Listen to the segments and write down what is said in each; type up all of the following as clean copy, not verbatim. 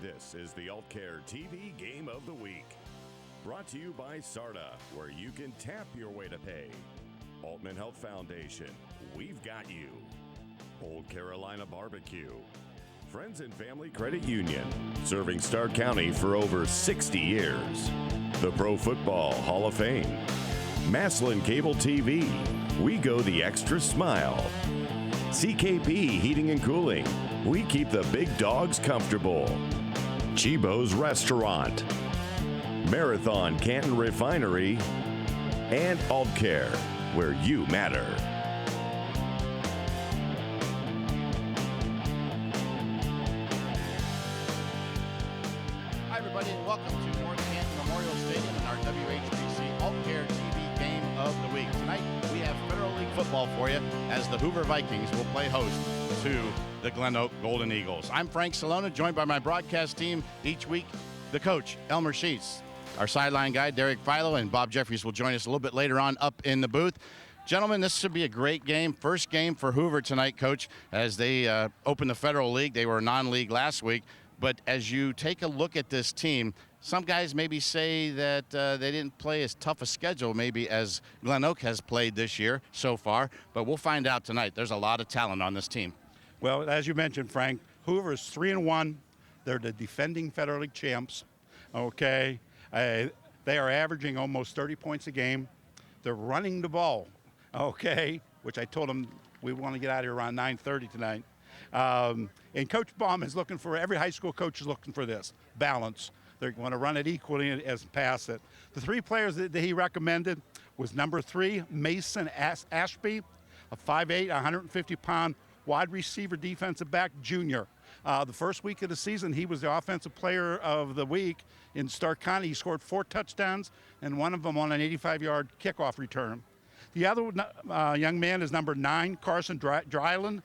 This is the Aultcare TV Game of the Week. Brought to you by SARTA, where you can tap your way to pay. Altman Health Foundation, we've got you. Old Carolina Barbecue. Friends and Family Credit Union, serving Stark County for over 60 years. The Pro Football Hall of Fame. Maslin Cable TV, we go the extra smile. CKP Heating and Cooling, we keep the big dogs comfortable. Chibo's Restaurant, Marathon Canton Refinery, and Aultcare, where you matter. Hi, everybody, and welcome to North Canton Memorial Stadium and our WHBC Aultcare TV Game of the Week. Tonight, we have Federal League football for you as the Hoover Vikings will play host to the GlenOak Golden Eagles. I'm Frank Salona, joined by my broadcast team each week, the coach, Elmer Sheets, our sideline guy, Derek Philo, and Bob Jeffries will join us a little bit later on up in the booth. Gentlemen, this should be a great game. First game for Hoover tonight, Coach, as they open the Federal League. They were non-league last week. But as you take a look at this team, some guys maybe say that they didn't play as tough a schedule maybe as GlenOak has played this year so far. But we'll find out tonight. There's a lot of talent on this team. Well, as you mentioned, Frank, Hoover is 3-1. They're the defending Federal League champs. Okay, they are averaging almost 30 points a game. They're running the ball. Okay, which I told them we want to get out of here around 9:30 tonight. And Coach Baum is looking for, every high school coach is looking for this, balance. They want to run it equally as pass it. The three players that he recommended was number 3, Mason Ashby, a 5'8", 150-pound wide receiver defensive back junior. The first week of the season, he was the offensive player of the week in Stark County. He scored 4 touchdowns and one of them on an 85-yard kickoff return. The other young man is number 9, Carson Dryland.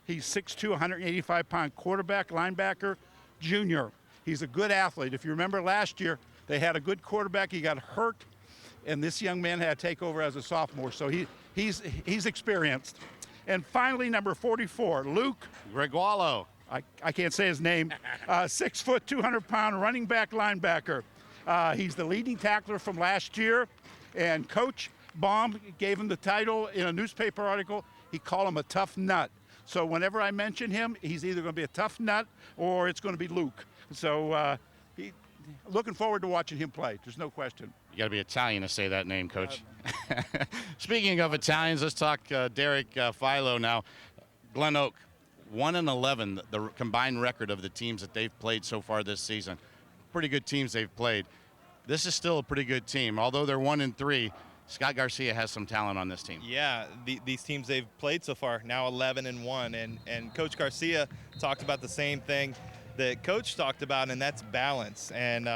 He's 6'2", 185-pound quarterback, linebacker, junior. He's a good athlete. If you remember last year, they had a good quarterback. He got hurt, and this young man had to take over as a sophomore. So he's experienced. And finally, number 44, Luke Gregualo. I can't say his name. 6 foot, 200-pound running back linebacker. He's the leading tackler from last year, and Coach Baum gave him the title in a newspaper article. He called him a tough nut. So whenever I mention him, he's either going to be a tough nut or it's going to be Luke. So looking forward to watching him play. There's no question. You got to be Italian to say that name, Coach. Speaking of Italians, let's talk Derek Philo now. GlenOak, 1-11, the combined record of the teams that they've played so far this season. Pretty good teams they've played. This is still a pretty good team. Although they're 1-3, Scott Garcia has some talent on this team. Yeah, these teams they've played so far, now 11-1, and Coach Garcia talked about the same thing that Coach talked about, and that's balance. And,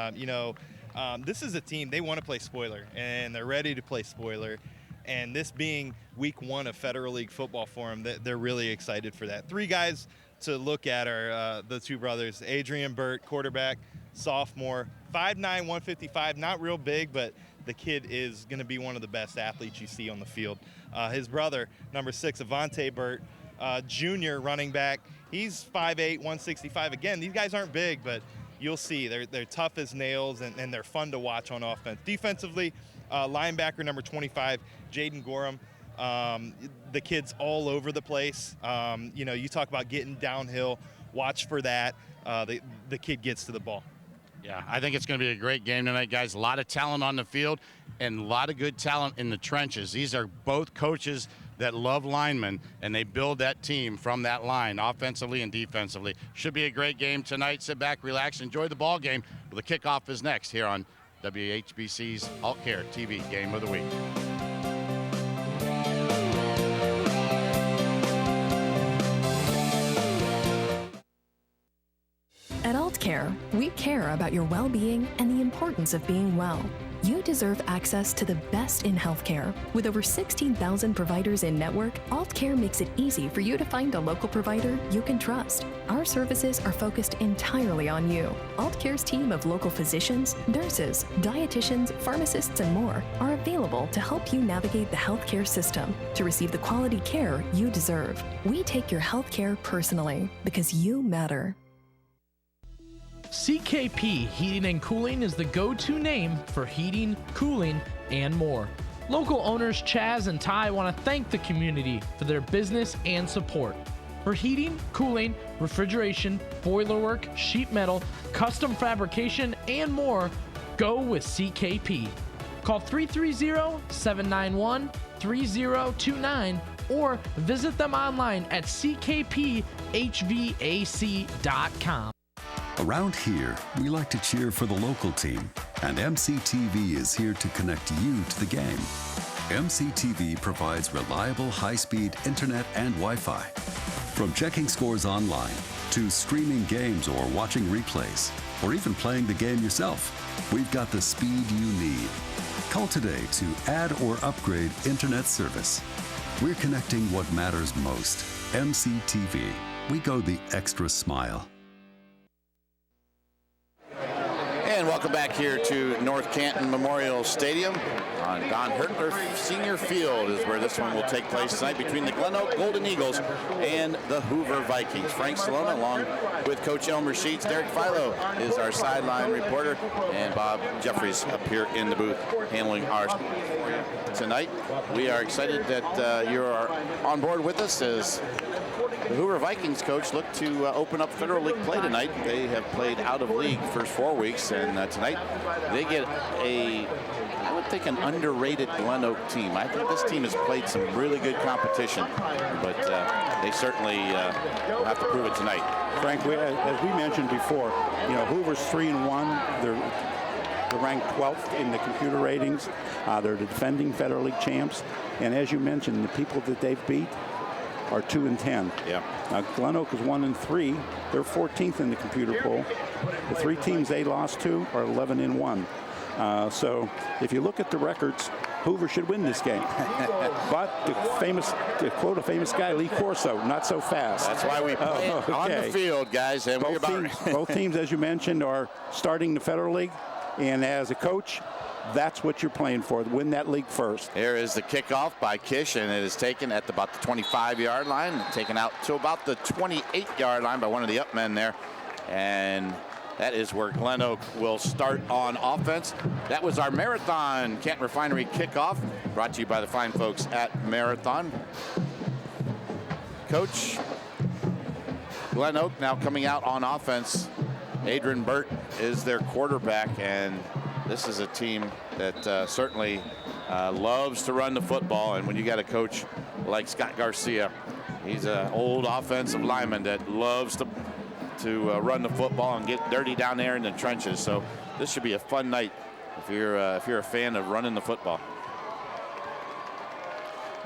this is a team, they want to play spoiler, and they're ready to play spoiler. And this being week 1 of Federal League football for them, they're really excited for that. 3 guys to look at are the 2 brothers, Adrian Burt, quarterback, sophomore, 5'9", 155, not real big, but the kid is going to be one of the best athletes you see on the field. His brother, number 6, Avante Burt, junior running back. He's 5'8", 165. Again, these guys aren't big, but you'll see they're tough as nails, and they're fun to watch on offense. Defensively, linebacker number 25, Jaden Gorham. The kid's all over the place. You talk about getting downhill. Watch for that. The kid gets to the ball. Yeah, I think it's going to be a great game tonight, guys. A lot of talent on the field and a lot of good talent in the trenches. These are both coaches that love linemen, and they build that team from that line, offensively and defensively. Should be a great game tonight. Sit back, relax, enjoy the ball game. Well, the kickoff is next here on WHBC's Aultcare TV Game of the Week. At Aultcare, we care about your well-being and the importance of being well. You deserve access to the best in healthcare. With over 16,000 providers in network, Aultcare makes it easy for you to find a local provider you can trust. Our services are focused entirely on you. Aultcare's team of local physicians, nurses, dietitians, pharmacists, and more are available to help you navigate the healthcare system to receive the quality care you deserve. We take your healthcare personally because you matter. CKP Heating and Cooling is the go-to name for heating, cooling, and more. Local owners Chaz and Ty want to thank the community for their business and support. For heating, cooling, refrigeration, boiler work, sheet metal, custom fabrication, and more, go with CKP. Call 330-791-3029 or visit them online at ckphvac.com. Around here, we like to cheer for the local team, and MCTV is here to connect you to the game. MCTV provides reliable high-speed internet and Wi-Fi. From checking scores online, to streaming games or watching replays, or even playing the game yourself, we've got the speed you need. Call today to add or upgrade internet service. We're connecting what matters most. MCTV. We go the extra mile. And welcome back here to North Canton Memorial Stadium. On Don Hertler Senior Field is where this one will take place tonight between the GlenOak Golden Eagles and the Hoover Vikings. Frank Salona along with Coach Elmer Sheets. Derek Philo is our sideline reporter, and Bob Jeffries up here in the booth handling our tonight. We are excited that you are on board with us as the Hoover Vikings coach look to open up Federal League play tonight. They have played out of league first 4 weeks, and tonight they get I would think an underrated GlenOak team. I think this team has played some really good competition, but they certainly will have to prove it tonight. Frank, as we mentioned before, Hoover's 3-1. They're ranked 12th in the computer ratings. They're the defending Federal League champs, and as you mentioned, the people that they've beat are 2-10. Yeah. Now GlenOak is 1-3. They're 14th in the computer poll. The 3 teams they lost to are 11-1. So if you look at the records, Hoover should win this game. But to quote a famous guy, Lee Corso, not so fast. That's why we play on the field, guys. And both teams, as you mentioned, are starting the Federal League. And as a coach, that's what you're playing for, win that league first. Here is the kickoff by Kish, and it is taken at about the 25-yard line, taken out to about the 28-yard line by one of the up men there. And that is where GlenOak will start on offense. That was our Marathon Canton Refinery kickoff, brought to you by the fine folks at Marathon. Coach, GlenOak now coming out on offense. Adrian Burt is their quarterback, and this is a team that certainly loves to run the football. And when you got a coach like Scott Garcia, he's an old offensive lineman that loves to run the football and get dirty down there in the trenches. So this should be a fun night if you're a fan of running the football.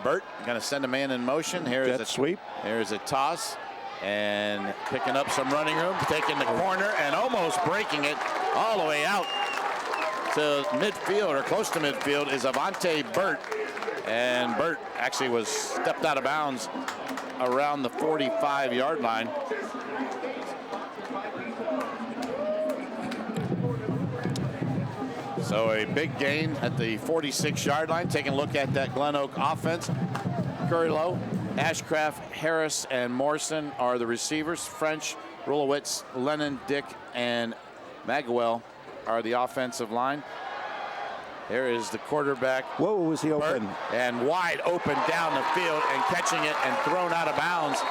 Burt going to send a man in motion. Here is a sweep. Here's a toss. And picking up some running room, taking the corner and almost breaking it all the way out to midfield, or close to midfield, is Avante Burt. And Burt actually was stepped out of bounds around the 45-yard line. So a big gain at the 46-yard line. Taking a look at that GlenOak offense. Curlow, Ashcraft, Harris, and Morrison are the receivers. French, Rolowitz, Lennon, Dick, and Magwell are the offensive line. There is the quarterback. Whoa, was he open? And wide open down the field and catching it and thrown out of bounds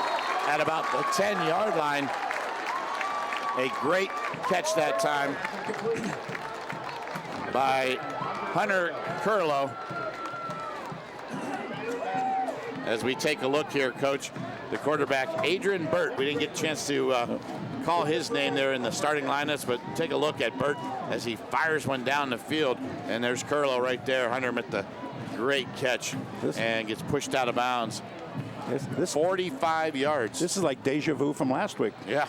at about the 10-yard line. A great catch that time by Hunter Curlow. As we take a look here, Coach, the quarterback, Adrian Burt. We didn't get a chance to call his name there in the starting lineups, but take a look at Burt as he fires one down the field. And there's Curlow right there. Hunter with the great catch and gets pushed out of bounds. 45 yards. This is like deja vu from last week. Yeah.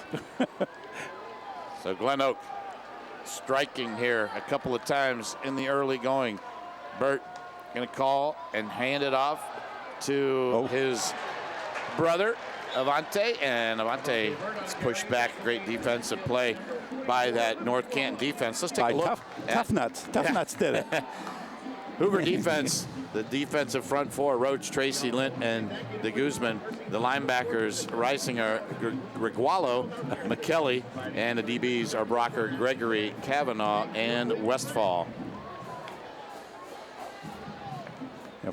So GlenOak striking here a couple of times in the early going. Burt going to call and hand it off to his brother, Avante, and Avante is pushed back. Great defensive play by that North Canton defense. Let's take a look. Tough Nuts. Tough Nuts did it. Hoover defense, the defensive front four, Roach, Tracy, Lint, and de Guzman. The linebackers, Reisinger, Gregualo, McKelly, and the DBs are Brocker, Gregory, Kavanaugh, and Westfall.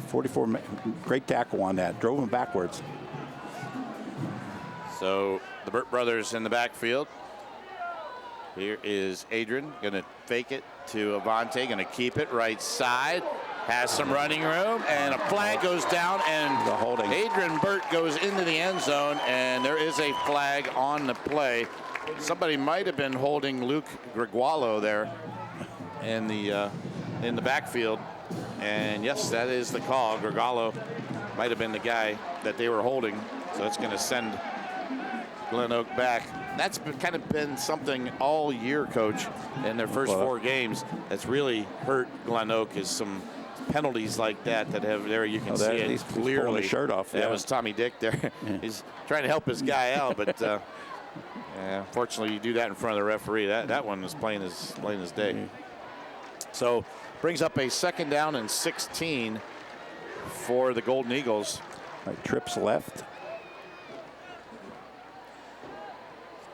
44, great tackle on that. Drove him backwards. So the Burt brothers in the backfield. Here is Adrian, going to fake it to Avante, going to keep it right side. Has some running room, and a flag goes down, and the holding. Adrian Burt goes into the end zone, and there is a flag on the play. Somebody might have been holding Luke Gregualo there in the backfield. And yes, that is the call. Gregualo might have been the guy that they were holding. So that's going to send GlenOak back. That's kind of been something all year, Coach, in their first 4 games. That's really hurt GlenOak is some penalties like that have there. You can see it he's clearly. pulling his shirt off. That was Tommy Dick there. He's trying to help his guy out, but unfortunately, you do that in front of the referee. That one is plain as day. So brings up a 2nd down and 16 for the Golden Eagles. Trips left.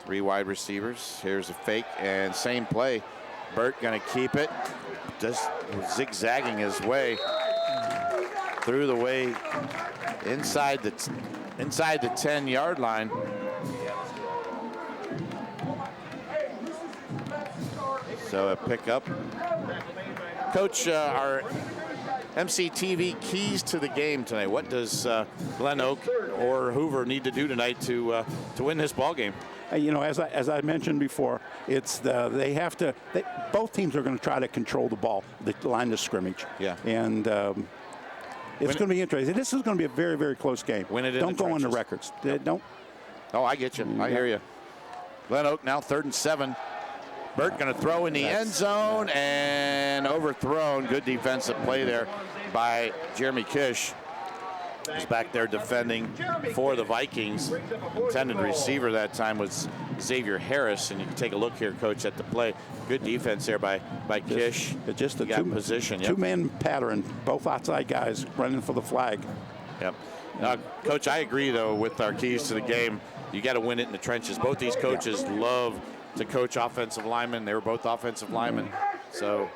3 wide receivers. Here's a fake and same play. Burt going to keep it. Just zigzagging his way through the way inside the 10-yard line. So a pickup. Coach, our MCTV keys to the game tonight. What does GlenOak or Hoover need to do tonight to win this ball game? As I mentioned before, it's both teams are going to try to control the ball, the line of scrimmage. Yeah. And it's going to be interesting. This is going to be a very, very close game. Win it in Don't the go on the trenches. records. Don't. Oh, I get you. I hear you. GlenOak now 3rd and 7. Burt going to throw in the end zone and overthrown. Good defensive play there by Jeremy Kish. He's back there defending for the Vikings. Intended receiver that time was Xavier Harris, and you can take a look here, Coach, at the play. Good defense there by Kish. Just a position. Two-man pattern, both outside guys running for the flag. Yep. Coach, I agree, though, with our keys to the game. You got to win it in the trenches. Both these coaches love to coach offensive linemen. They were both offensive linemen. So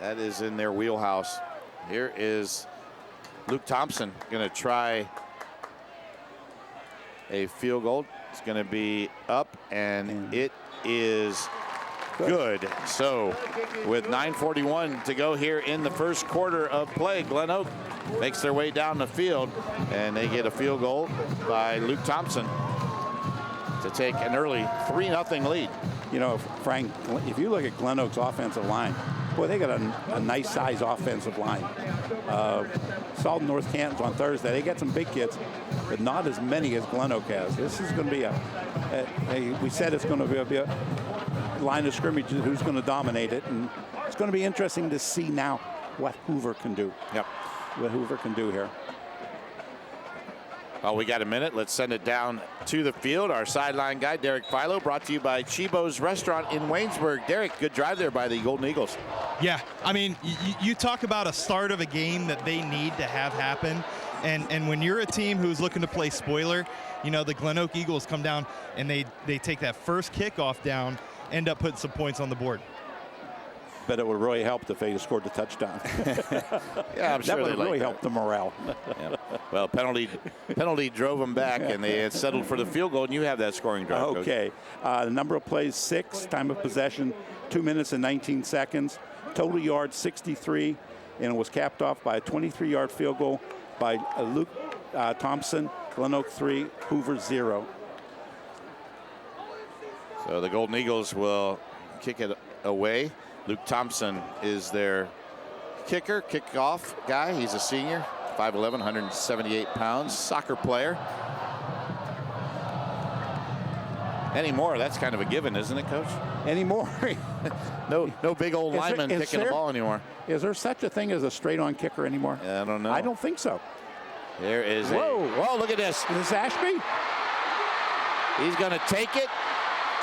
that is in their wheelhouse. Here is Luke Thompson going to try a field goal. It's going to be up, and it is good. So with 9:41 to go here in the first quarter of play, GlenOak makes their way down the field, and they get a field goal by Luke Thompson to take an early 3-0 lead. Frank, if you look at GlenOak's offensive line, boy, they got a nice size offensive line. Saw North Canton's on Thursday. They got some big kids, but not as many as GlenOak has. This is going to be we said it's going to be a line of scrimmage, who's going to dominate it, and it's going to be interesting to see now what Hoover can do. Yep. What Hoover can do here. Well, we got a minute. Let's send it down to the field. Our sideline guy, Derek Philo, brought to you by Chibo's Restaurant in Waynesburg. Derek, good drive there by the Golden Eagles. Yeah, I mean, you talk about a start of a game that they need to have happen. And when you're a team who's looking to play spoiler, the GlenOak Eagles come down and they take that first kickoff down, end up putting some points on the board. But it would really help if they scored the touchdown. Yeah, I'm sure that would really like help the morale. Yeah. Well, penalty drove them back, and they had settled for the field goal, and you have that scoring drive. Okay. The number of plays, 6. Time of possession, 2 minutes and 19 seconds. Total yards, 63. And it was capped off by a 23-yard field goal by Luke Thompson. GlenOak 3, Hoover 0. So the Golden Eagles will kick it away. Luke Thompson is their kickoff guy. He's a senior, 5'11", 178 pounds, soccer player. Anymore, that's kind of a given, isn't it, Coach? Anymore. no big old lineman kicking the ball anymore. Is there such a thing as a straight-on kicker anymore? I don't know. I don't think so. There is whoa, look at this. Is this Ashby? He's going to take it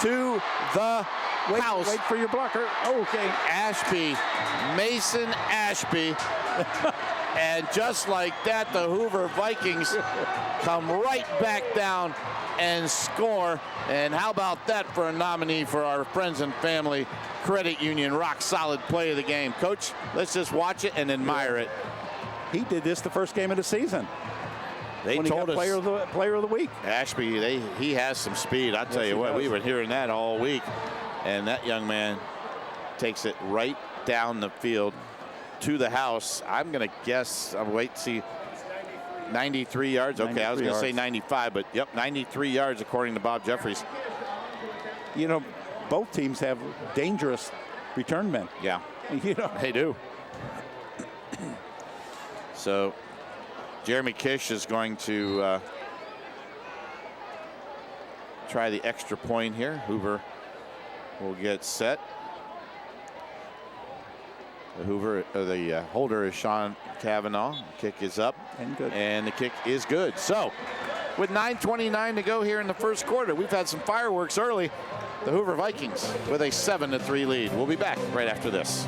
to the house. Wait for your blocker. Okay. Ashby, Mason Ashby And just like that, the Hoover Vikings come right back down and score. And how about that for a nominee for our Friends and Family Credit Union rock solid play of the game? Coach, let's just watch it and admire it. He did this the first game of the season. They told us player of the week. Ashby, he has some speed. I tell you what, we were hearing that all week. And that young man takes it right down the field to the house. I'm going to guess, I'll wait to see, 93 yards. Okay, 93 I was going to say 95, but yep, 93 yards according to Bob Jeffries. You know, both teams have dangerous return men. Yeah, you know. They do. So Jeremy Kish is going to try the extra point here. Hoover will get set. The holder is Sean Cavanaugh. Kick is up and good, and the kick is good. So with 9:29 to go here in the first quarter, we've had some fireworks early. The Hoover Vikings with a 7-3 lead. We'll be back right after this.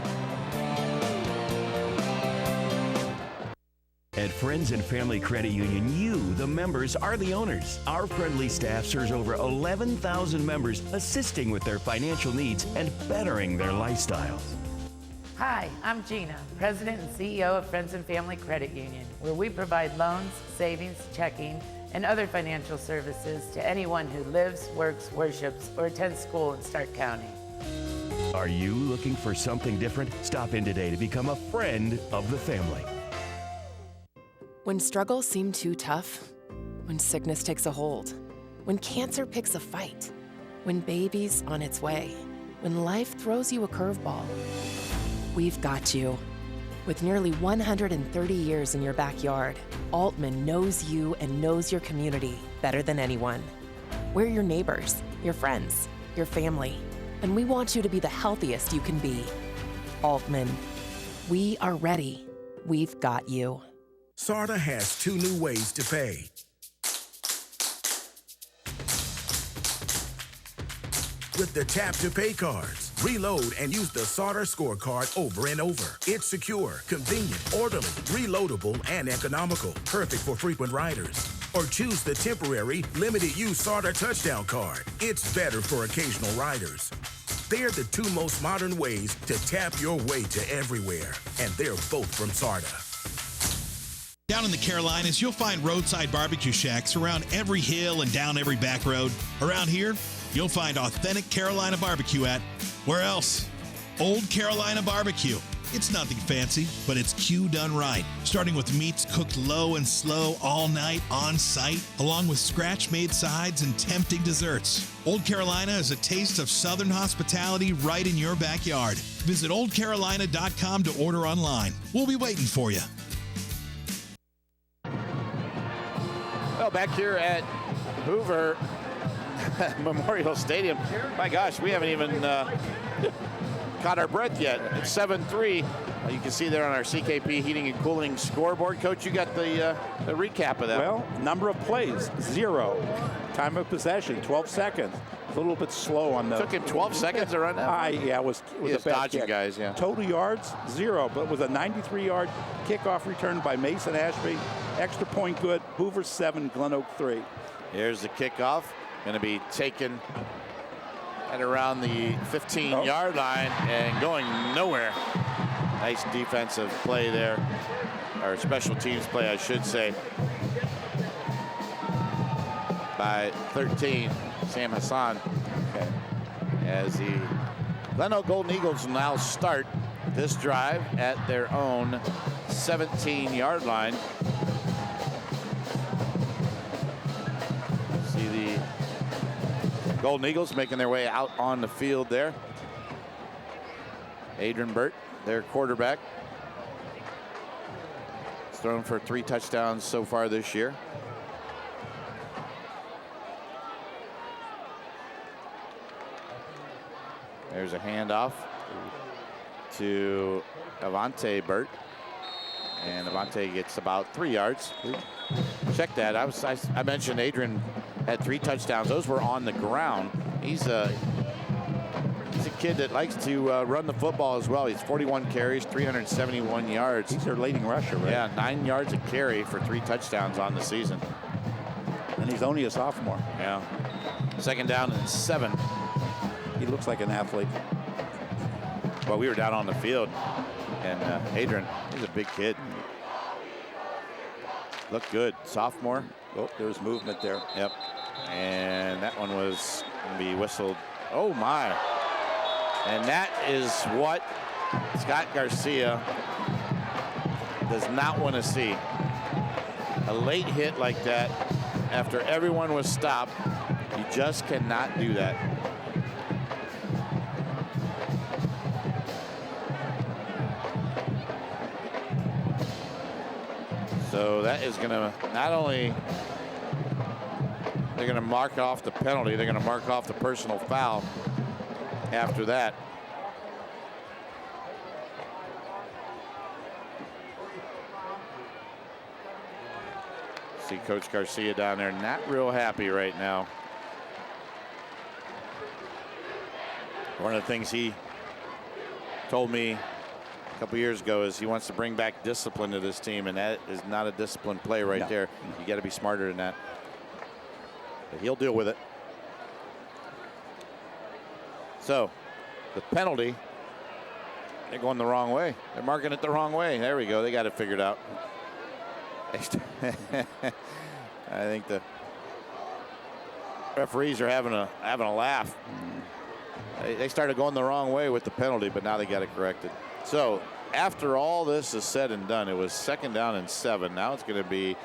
At Friends and Family Credit Union, you, the members, are the owners. Our friendly staff serves over 11,000 members, assisting with their financial needs and bettering their lifestyles. Hi, I'm Gina, President and CEO of Friends and Family Credit Union, where we provide loans, savings, checking, and other financial services to anyone who lives, works, worships, or attends school in Stark County. Are you looking for something different? Stop in today to become a friend of the family. When struggles seem too tough, when sickness takes a hold, when cancer picks a fight, when baby's on its way, when life throws you a curveball, we've got you. With nearly 130 years in your backyard, Altman knows you and knows your community better than anyone. We're your neighbors, your friends, your family, and we want you to be the healthiest you can be. Altman, we are ready. We've got you. SARTA has 2 new ways to pay. With the Tap to Pay cards, reload and use the SARTA scorecard over and over. It's secure, convenient, orderly, reloadable, and economical. Perfect for frequent riders. Or choose the temporary, limited-use SARTA touchdown card. It's better for occasional riders. They're the 2 most modern ways to tap your way to everywhere. And they're both from SARTA. Down in the Carolinas, you'll find roadside barbecue shacks around every hill and down every back road. Around here, you'll find authentic Carolina barbecue at, where else? Old Carolina Barbecue. It's nothing fancy, but it's Q done right. Starting with meats cooked low and slow all night on site, along with scratch-made sides and tempting desserts. Old Carolina is a taste of Southern hospitality right in your backyard. Visit oldcarolina.com to order online. We'll be waiting for you. Well, back here at Hoover Memorial Stadium, my gosh, we haven't even caught our breath yet. It's 7-3. You can see there on our CKP Heating and Cooling scoreboard. Coach, you got the recap of that. Well, number of plays, 0. Time of possession, 12 seconds. A little bit slow on the. Took him 12 seconds to run that. Yeah, it was a bad dodging kick. Guys, yeah. Total yards, 0, but with a 93-yard kickoff return by Mason Ashby. Extra point good. Hoover 7, GlenOak 3. Here's the kickoff. Going to be taken at around the 15-yard line and going nowhere. Nice defensive play there, or special teams play, I should say, by 13, Sam Hassan. Okay. As the GlenOak Golden Eagles will now start this drive at their own 17-yard line. See the Golden Eagles making their way out on the field there. Adrian Burt, their quarterback. He's thrown for 3 touchdowns so far this year. There's a handoff to Avante Burt. And Avante gets about 3 yards. Check that. I mentioned Adrian had 3 touchdowns. Those were on the ground. He's He's a kid that likes to run the football as well. He's 41 carries, 371 yards. He's their leading rusher, right? Yeah, 9 yards a carry for 3 touchdowns on the season. And he's only a sophomore. Yeah. 2nd down and 7. He looks like an athlete. Well, we were down on the field, and Adrian, he's a big kid. Looked good. Sophomore. Oh, there's movement there. Yep. And that one was going to be whistled. Oh, my. And that is what Scott Garcia does not want to see. A late hit like that after everyone was stopped. You just cannot do that. So that is going to not only they're going to mark off the penalty, they're going to mark off the personal foul after that. See Coach Garcia down there, not real happy right now. One of the things he told me a couple years ago is he wants to bring back discipline to this team, and that is not a disciplined play right there. You got to be smarter than that. But he'll deal with it. So the penalty, they're going the wrong way. They're marking it the wrong way. There we go. They got it figured out. I think the referees are having a laugh. They started going the wrong way with the penalty, but now they got it corrected. So after all this is said and done, it was 2nd down and 7. Now it's going to be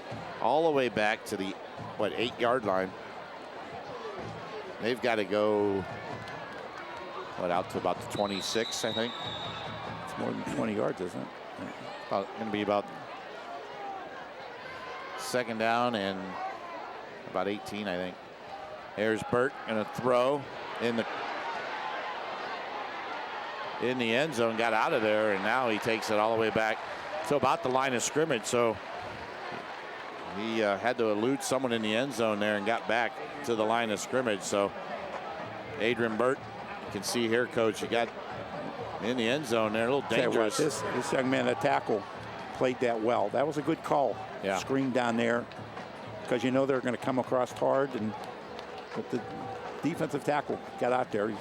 all the way back to the 8-yard line. They've got to go out to about the 26, I think. It's more than 20 yards, isn't it? Going to be about 2nd down and about 18, I think. There's Burt going to throw in the end zone, got out of there, and now he takes it all the way back to about the line of scrimmage. So he had to elude someone in the end zone there and got back to the line of scrimmage. So Adrian Burt, you can see here, Coach, you got in the end zone there, a little dangerous. This young man, a tackle, played that well. That was a good call. Yeah. Screen down there, because you know they're going to come across hard, but the defensive tackle got out there.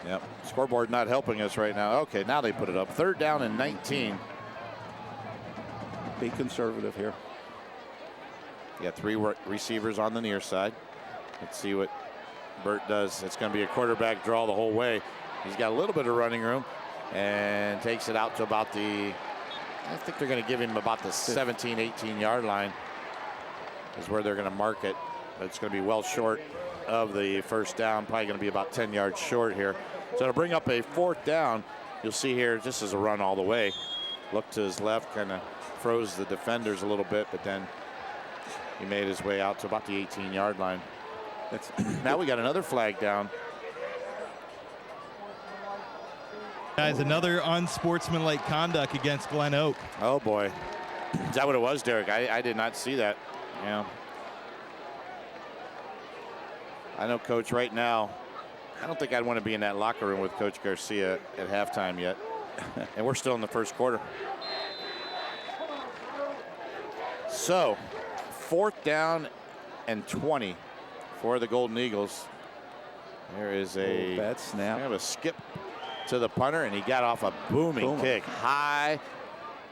Yep. Scoreboard not helping us right now. Okay, now they put it up. 3rd down and 19. Be conservative here. You got 3 receivers on the near side. Let's see what Burt does. It's going to be a quarterback draw the whole way. He's got a little bit of running room and takes it out to about I think they're going to give him about the 17, 18-yard line is where they're going to mark it. But it's going to be well short of the 1st down, probably going to be about 10 yards short here. So to bring up a 4th down, you'll see here, just as a run all the way. Looked to his left, kind of froze the defenders a little bit, but then he made his way out to about the 18-yard line. Now we got another flag down. Guys, another unsportsmanlike conduct against GlenOak. Oh, boy. Is that what it was, Derek? I did not see that. Yeah. I know, Coach, right now, I don't think I'd want to be in that locker room with Coach Garcia at halftime yet. And we're still in the 1st quarter. So, 4th down and 20 for the Golden Eagles. There is a bad snap. Kind of a skip to the punter, and he got off a booming kick. High,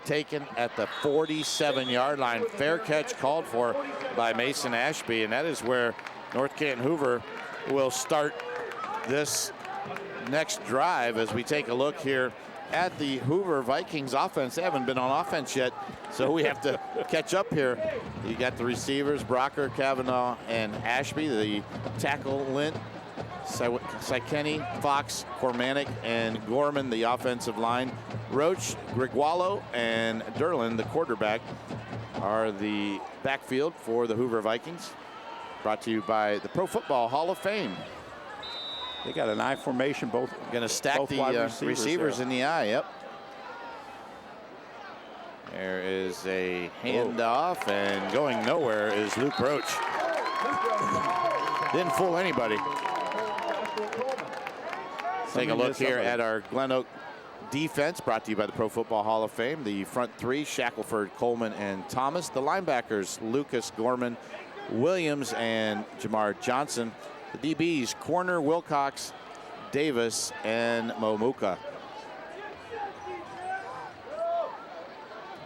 taken at the 47-yard line. Fair catch called for by Mason Ashby, and that is where North Canton Hoover will start this next drive as we take a look here at the Hoover Vikings offense. They haven't been on offense yet, so we have to catch up here. You got the receivers, Brocker, Kavanaugh, and Ashby. The tackle, Lint, Sikeni, Fox, Cormanic, and Gorman, the offensive line. Roach, Gregualo, and Derlin, the quarterback, are the backfield for the Hoover Vikings. Brought to you by the Pro Football Hall of Fame. They got an I formation, both going to stack the receivers in the I. Yep. There is a handoff, and going nowhere is Luke Roach. Didn't fool anybody. Take a look here at our GlenOak defense, brought to you by the Pro Football Hall of Fame. The front three, Shackelford, Coleman, and Thomas. The linebackers, Lucas, Gorman, Williams, and Jamar Johnson. The DBs, Corner, Wilcox, Davis, and Momuka.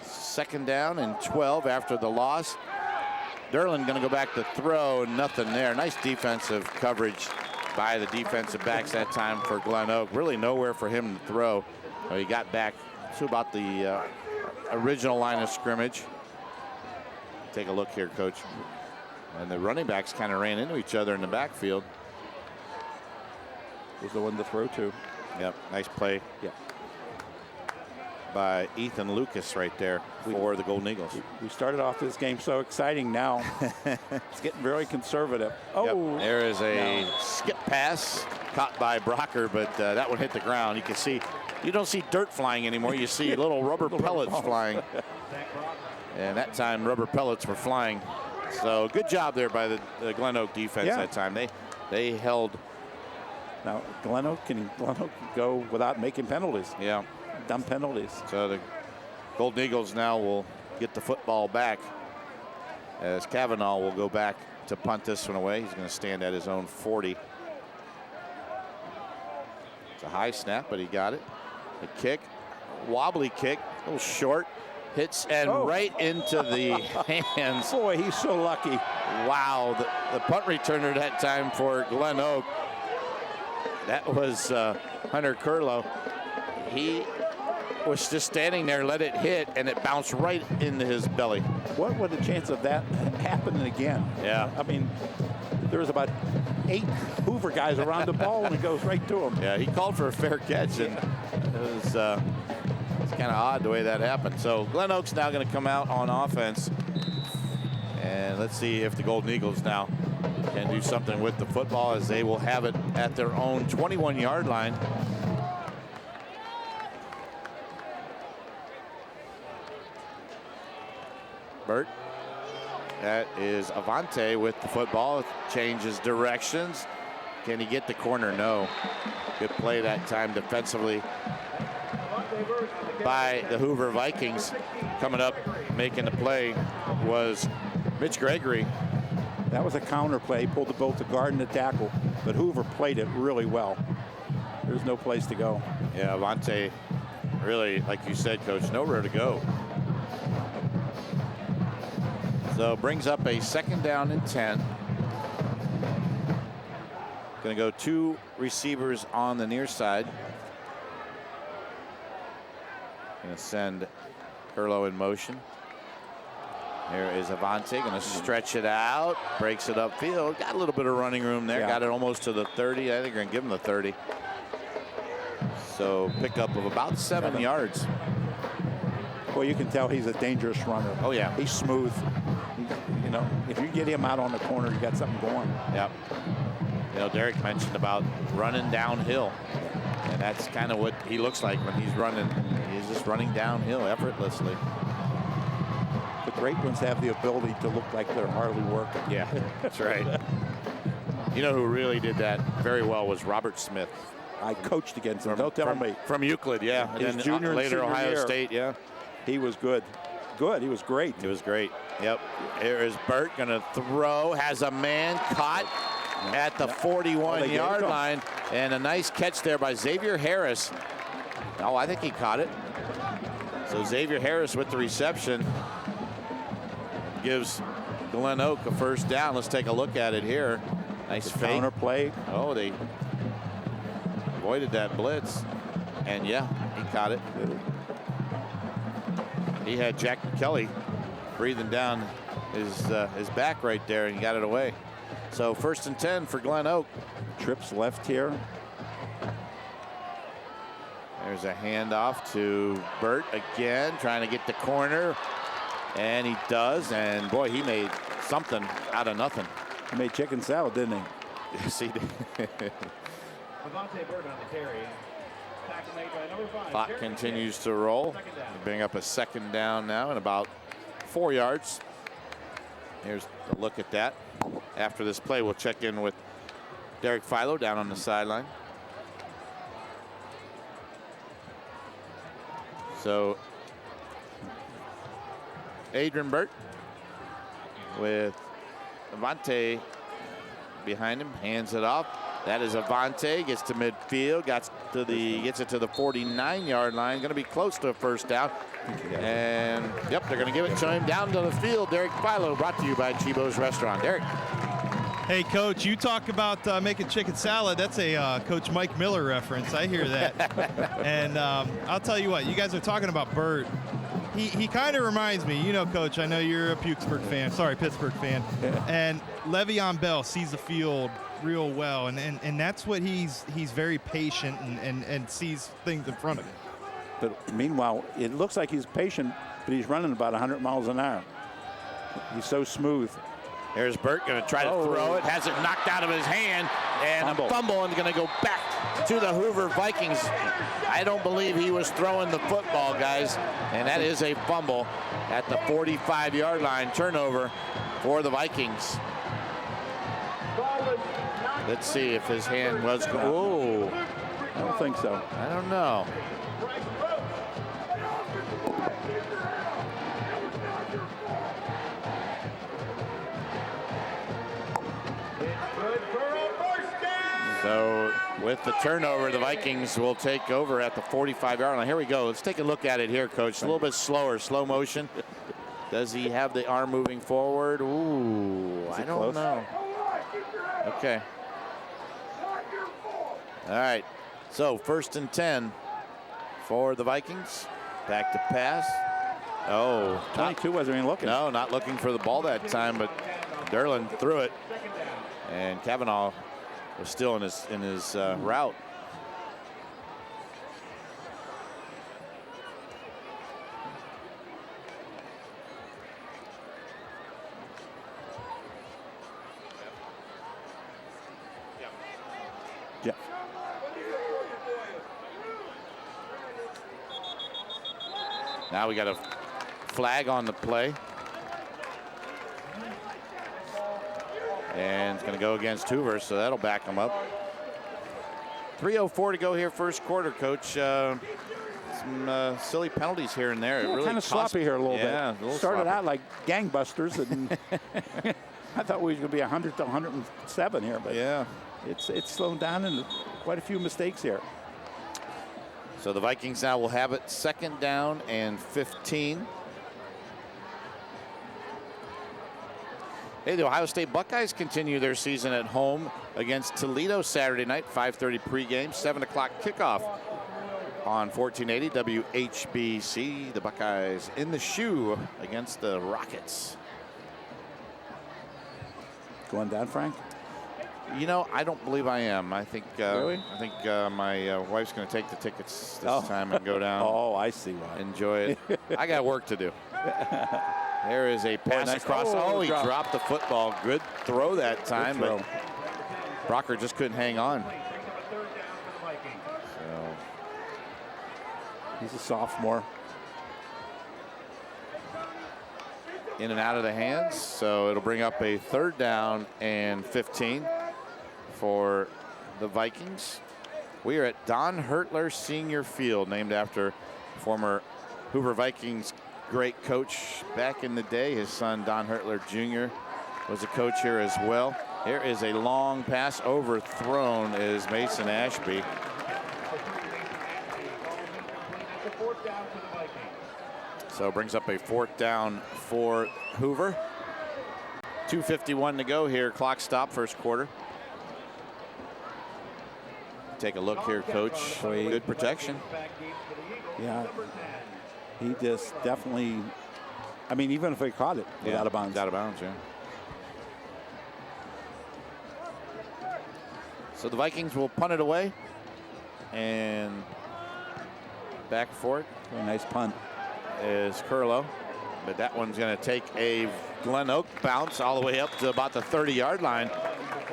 Second down and 12 after the loss. Derlin going to go back to throw, nothing there. Nice defensive coverage by the defensive backs that time for GlenOak. Really nowhere for him to throw. He got back to about the original line of scrimmage. Take a look here, Coach. And the running backs kind of ran into each other in the backfield. Was the one to throw to. Yep, nice play. Yep. By Ethan Lucas right there for the Golden Eagles. We started off this game so exciting. Now it's getting very conservative. Oh, yep. There is a skip pass caught by Brocker, but that one hit the ground. You can see, you don't see dirt flying anymore. You see little rubber pellets flying. And that time rubber pellets were flying. So good job there by the GlenOak defense that time. They held. Now GlenOak can go without making penalties. Yeah. Dumb penalties. So the Golden Eagles now will get the football back as Kavanaugh will go back to punt this one away. He's going to stand at his own 40. It's a high snap, but he got it. The kick, wobbly kick, a little short, hits and right into the hands. Boy, he's so lucky. Wow, the punt returner that time for GlenOak. That was Hunter Curlow. He was just standing there, let it hit, and it bounced right into his belly. What would the chance of that happening again? Yeah. I mean, there was about 8 Hoover guys around the ball, and it goes right to him. Yeah, he called for a fair catch, and it was it's kind of odd the way that happened. So GlenOak's now going to come out on offense, and let's see if the Golden Eagles now can do something with the football, as they will have it at their own 21-yard line. Burt. That is Avante with the football. Changes directions. Can he get the corner? No. Good play that time defensively by the Hoover Vikings. Coming up, making the play was Mitch Gregory. That was a counter play. He pulled both the guard and the tackle, but Hoover played it really well. There's no place to go. Yeah, Avante really, like you said, Coach, nowhere to go. So brings up a second down and 10. Going to go 2 receivers on the near side. Going to send Curlow in motion. Here is Avante, going to stretch it out, breaks it upfield. Got a little bit of running room there. Got it almost to the 30. I think they're going to give him the 30. So pickup of about 7 yards. Well, you can tell he's a dangerous runner. Oh, yeah. He's smooth. You know, if you get him out on the corner, you got something going. Yep. You know, Derek mentioned about running downhill. And that's kind of what he looks like when he's running. He's just running downhill effortlessly. The great ones have the ability to look like they're hardly working. Yeah, that's right. You know who really did that very well was Robert Smith. I coached against him. Don't tell me. From Euclid, yeah. His and junior later and Ohio year, State, yeah. He was good. Good. He was great. He was great. Yep. Here is Burt going to throw. Has a man caught at the 41-yard line. And a nice catch there by Xavier Harris. Oh, I think he caught it. So Xavier Harris with the reception gives GlenOak a first down. Let's take a look at it here. Nice fake. Counter play. Oh, they avoided that blitz. And yeah, he caught it. He had Jack Kelly breathing down his back right there, and he got it away. So 1st and 10 for GlenOak. Trips left here. There's a handoff to Burt again, trying to get the corner. And he does, and boy, he made something out of nothing. He made chicken salad, didn't he? Yes, he did. Avante Burt on the carry. Tackle made by number 5. Clock continues to roll. Bring up a second down now and about 4 yards. Here's a look at that. After this play, we'll check in with Derek Philo down on the sideline. So Adrian Burt with Avante behind him, hands it off. That is Avante, gets to midfield, gets it to the 49-yard line. Going to be close to a first down. And, yep, they're going to give it to him down to the field. Derek Philo, brought to you by Chibo's Restaurant. Derek. Hey, Coach, you talk about making chicken salad. That's a Coach Mike Miller reference. I hear that. And I'll tell you what, you guys are talking about Burt. He kind of reminds me, you know, Coach, I know you're a Pittsburgh fan. And Le'Veon Bell sees the field real well, and that's what he's very patient and sees things in front of him. But meanwhile, it looks like he's patient, but he's running about 100 miles an hour. He's so smooth. Here's Burt going to try to throw it. Has it knocked out of his hand, and a fumble, and going to go back to the Hoover Vikings. I don't believe he was throwing the football, guys, and that is a fumble at the 45-yard line. Turnover for the Vikings. Let's see if his hand was. Oh, I don't think so. I don't know. So with the turnover, the Vikings will take over at the 45-yard line. Here we go. Let's take a look at it here, Coach. A little bit slower, slow motion. Does he have the arm moving forward? Ooh, I don't know. Okay. All right. So 1st and 10 for the Vikings. Back to pass. Oh, 22 wasn't even looking. No, not looking for the ball that time, but Derlin threw it, and Kavanaugh was still in his route. Yeah. Now we got a flag on the play. And it's going to go against Hoover, so that'll back him up. 3:04 to go here, first quarter, Coach. Some silly penalties here and there. Yeah, it really kind of sloppy here a little bit. Started out like gangbusters, and I thought we were going to be 100 to 107 here, but yeah, it's slowed down and quite a few mistakes here. So the Vikings now will have it 2nd down and 15. Hey, the Ohio State Buckeyes continue their season at home against Toledo Saturday night, 5:30 pregame, 7 o'clock kickoff on 1480 WHBC. The Buckeyes in the shoe against the Rockets. Going down, Frank? You know, I don't believe I am. I think really? I think my wife's going to take the tickets this time and go down. Oh, I see why. Enjoy it. I got work to do. There is a pass across. Oh, he dropped the football. Good throw that time, but Brocker just couldn't hang on. So he's a sophomore. In and out of the hands, so it'll bring up a 3rd down and 15 for the Vikings. We are at Don Hertler Senior Field, named after former Hoover Vikings great coach back in the day. His son, Don Hertler Jr., was a coach here as well. Here is a long pass overthrown is Mason Ashby. So it brings up a 4th down for Hoover. 2:51 to go here. Clock stop, first quarter. Take a look here, Coach. Good protection. Yeah. He just definitely, I mean, even if he caught it, out of bounds. Out of bounds, yeah. So the Vikings will punt it away. And back for it. A nice punt. Is Curlow. But that one's going to take a GlenOak bounce all the way up to about the 30-yard line.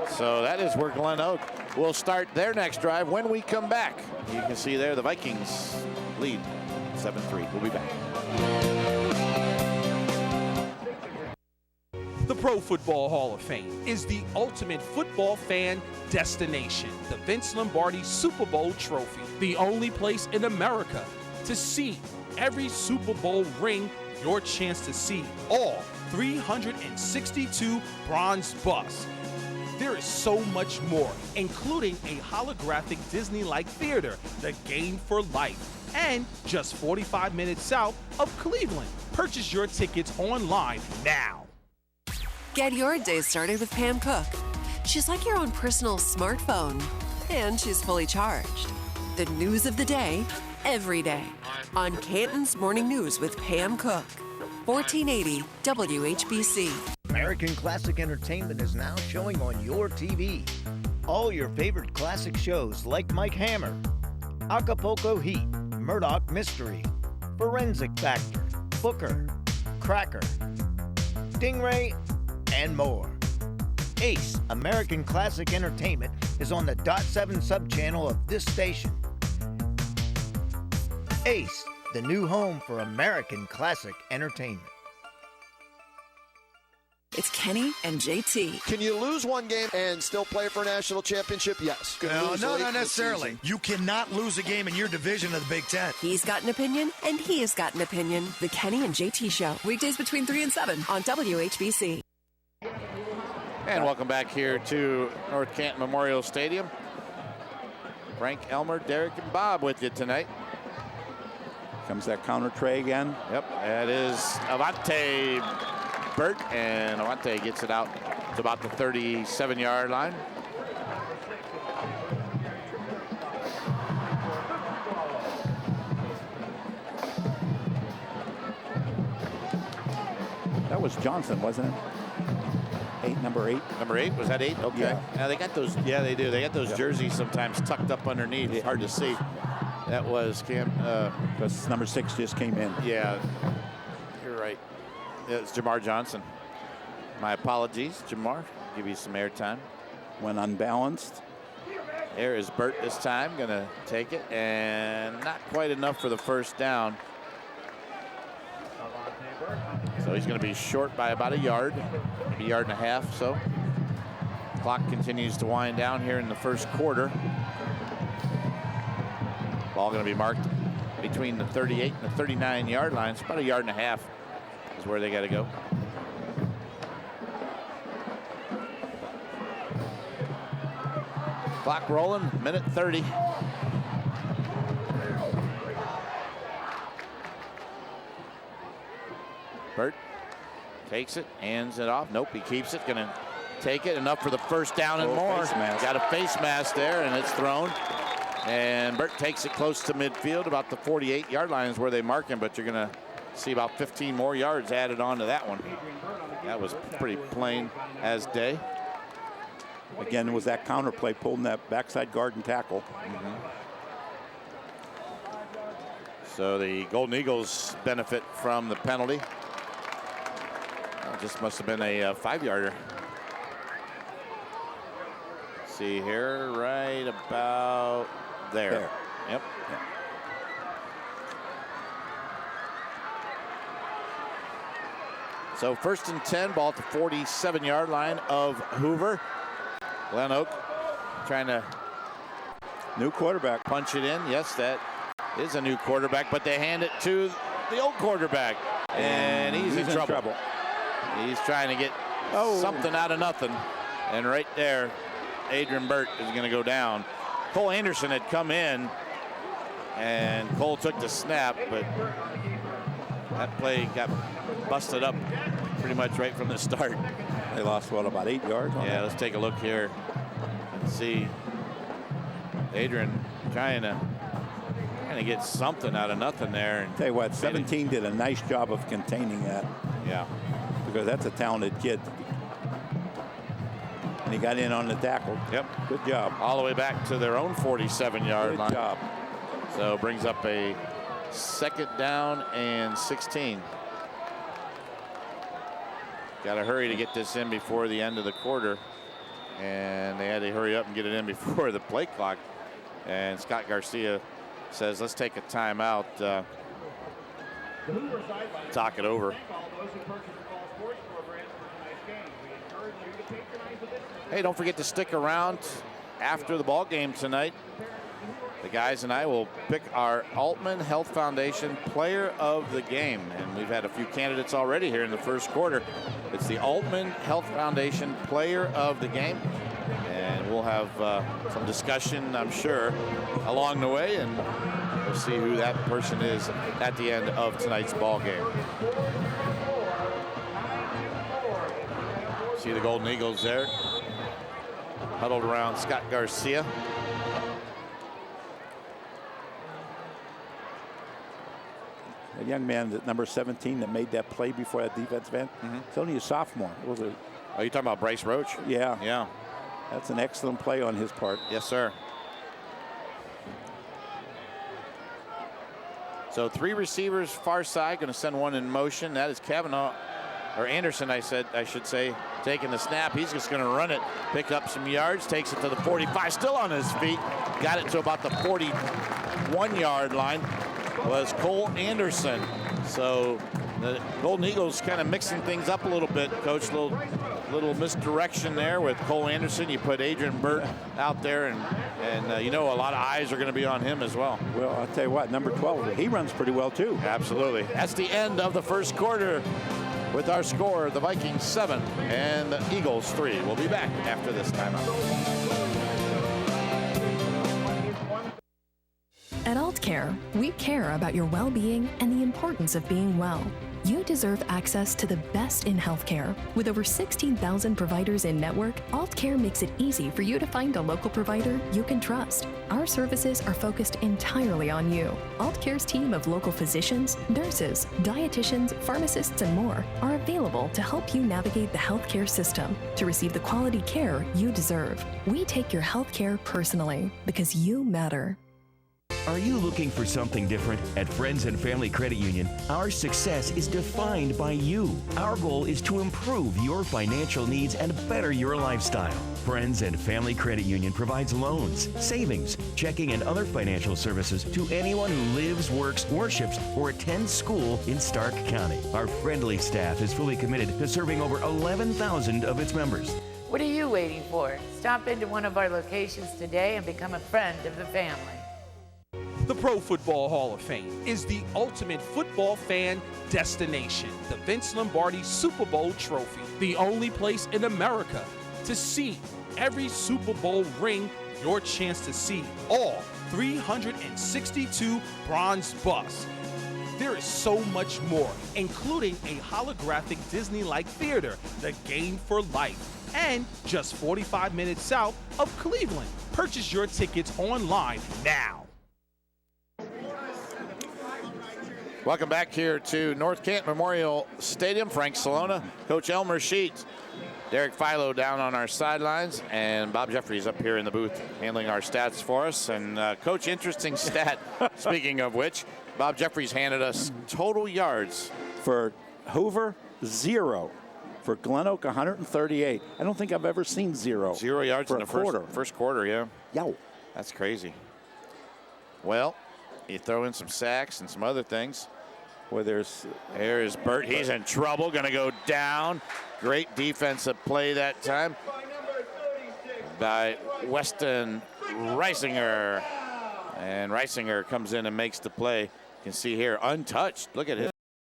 So that is where GlenOak will start their next drive when we come back. You can see there the Vikings lead 7-3. We'll be back. The Pro Football Hall of Fame is the ultimate football fan destination. The Vince Lombardi Super Bowl trophy, the only place in America to see, every Super Bowl ring your chance to see all 362 bronze busts. There is so much more, including a holographic Disney-like theater, the Game for Life, and just 45 minutes south of Cleveland. Purchase your tickets online now. Get your day started with Pam Cook. She's like your own personal smartphone, and she's fully charged. The news of the day, every day, on Canton's Morning News with Pam Cook. 1480 WHBC. American Classic Entertainment is now showing on your TV. All your favorite classic shows like Mike Hammer, Acapulco Heat, Murdoch Mystery, Forensic Factor, Booker, Cracker, Stingray, and more. Ace, American Classic Entertainment, is on the .7 subchannel of this station. Ace, the new home for American Classic Entertainment. It's Kenny and JT. Can you lose one game and still play for a national championship? Yes. No, not necessarily. You cannot lose a game in your division of the Big Ten. He's got an opinion, and he has got an opinion. The Kenny and JT Show. Weekdays between 3 and 7 on WHBC. And welcome back here to North Canton Memorial Stadium. Frank, Elmer, Derek, and Bob with you tonight. Comes that counter tray again. Yep, that is Avante Burt, and Avante gets it out to about the 37-yard line. That was Johnson, wasn't it? Number 8. Number 8, was that 8? Okay. Yeah. Now they got those, yeah, they do. They got those jerseys sometimes tucked up underneath. It's hard to see. That was Cam. Because number 6 just came in. Yeah, you're right. It's Jamar Johnson. My apologies, Jamar. Give you some airtime. When unbalanced. There is Burt this time. Going to take it, and not quite enough for the first down. So he's going to be short by about a yard, maybe a yard and a half. So clock continues to wind down here in the first quarter. Ball going to be marked between the 38 and the 39-yard line. It's about a yard and a half is where they got to go. Clock rolling, minute 30. Burt takes it, hands it off. Nope, he keeps it. Going to take it. Enough for the first down and more. Got a face mask there, and it's thrown. And Burt takes it close to midfield. About the 48-yard line is where they mark him, but you're going to see about 15 more yards added on to that one. That was pretty plain as day. Again, it was that counter play, pulling that backside guard and tackle. So the Golden Eagles benefit from the penalty. Just must have been a 5-yarder. See here, right about there. Yep. Yeah. So 1st and 10, ball at the 47-yard line of Hoover. GlenOak trying to new quarterback punch it in. Yes, that is a new quarterback, but they hand it to the old quarterback, and he's in trouble. He's trying to get something out of nothing, and right there, Adrian Burt is going to go down. Cole Anderson had come in, and Cole took the snap, but that play got busted up pretty much right from the start. They lost, what, about 8 yards? Yeah, let's take a look here and see. Adrian trying to get something out of nothing there. And tell you what, 17 did a nice job of containing that. Yeah. Because that's a talented kid. And he got in on the tackle. Yep. Good job. All the way back to their own 47-yard line. Good job. So brings up a 2nd down and 16. Got to hurry to get this in before the end of the quarter. And they had to hurry up and get it in before the play clock. And Scott Garcia says, let's take a timeout. Talk it over. Hey, don't forget to stick around after the ball game tonight. the guys and I will pick our Altman Health Foundation Player of the Game. And we've had a few candidates already here in the first quarter. It's the Altman Health Foundation Player of the Game. And we'll have some discussion, I'm sure, along the way. And we'll see who that person is at the end of tonight's ball game. See the Golden Eagles there, huddled around Scott Garcia. A young man, at number 17, that made that play before that defensive end. It's only a sophomore. Are you talking about Bryce Roach? Yeah. Yeah. That's an excellent play on his part. Yes, sir. So 3 receivers far side, going to send one in motion. That is Kavanaugh, or Anderson, I should say, taking the snap. He's just going to run it, pick up some yards, takes it to the 45, still on his feet. Got it to about the 41-yard line. Was Cole Anderson. So the Golden Eagles kind of mixing things up a little bit, Coach. Little misdirection there with Cole Anderson. You put Adrian Burt out there, and you know a lot of eyes are going to be on him as well. Well, I'll tell you what, number 12, he runs pretty well too. Absolutely. That's the end of the first quarter with our score, the Vikings 7 and the Eagles 3. We'll be back after this timeout. At Aultcare, we care about your well-being and the importance of being well. You deserve access to the best in healthcare. With over 16,000 providers in network, Aultcare makes it easy for you to find a local provider you can trust. Our services are focused entirely on you. Aultcare's team of local physicians, nurses, dietitians, pharmacists, and more are available to help you navigate the healthcare system to receive the quality care you deserve. We take your healthcare personally because you matter. Are you looking for something different? At Friends and Family Credit Union, our success is defined by you. Our goal is to improve your financial needs and better your lifestyle. Friends and Family Credit Union provides loans, savings, checking, and other financial services to anyone who lives, works, worships, or attends school in Stark County. Our friendly staff is fully committed to serving over 11,000 of its members. What are you waiting for? Stop into one of our locations today and become a friend of the family. The Pro Football Hall of Fame is the ultimate football fan destination. The Vince Lombardi Super Bowl trophy, the only place in America to see every Super Bowl ring, your chance to see all 362 bronze busts. There is so much more, including a holographic Disney-like theater, the Game for Life, and just 45 minutes south of Cleveland. Purchase your tickets online now. Welcome back here to North Canton Memorial Stadium. Frank Salona, Coach Elmer Sheets, Derek Philo down on our sidelines, and Bob Jeffries up here in the booth handling our stats for us. And Coach, interesting stat, speaking of which, Bob Jeffries handed us total yards. For Hoover, 0. For GlenOak, 138. I don't think I've ever seen 0. 0 yards in the first quarter, yeah. Yow. That's crazy. Well, you throw in some sacks and some other things. Well, there is Burt. He's in trouble. Going to go down. Great defensive play that time by Weston Reisinger. And Reisinger comes in and makes the play. You can see here, untouched. Look at him.